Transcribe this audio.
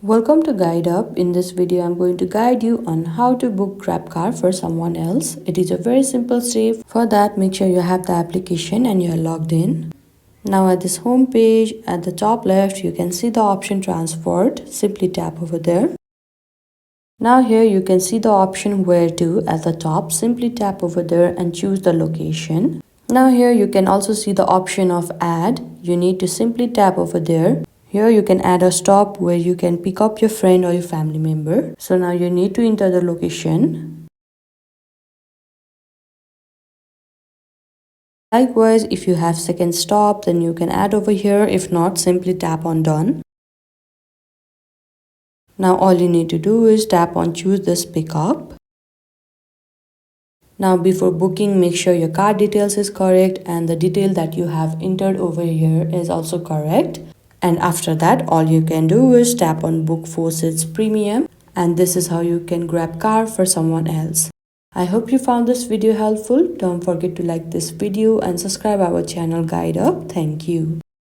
Welcome to Guide Up. In this video, I'm going to guide you on how to book Grab car for someone else. It is a very simple step. For that, make sure you have the application and you are logged in. Now at this home page, at the top left, you can see the option transport. Simply tap over there. Now here you can see the option where to at the top. Simply tap over there and choose the location. Now here you can also see the option of add. You need to simply tap over there. Here you can add a stop where you can pick up your friend or your family member. So now you need to enter the location. Likewise, if you have second stop, then you can add over here. If not, simply tap on done. Now all you need to do is tap on choose this pickup. Now before booking, make sure your card details is correct and the detail that you have entered over here is also correct. And after that, all you can do is tap on book 4 seats premium, and this is how you can grab car for someone else. I hope you found this video helpful. Don't forget to like this video and subscribe our channel Guide Up. Thank you.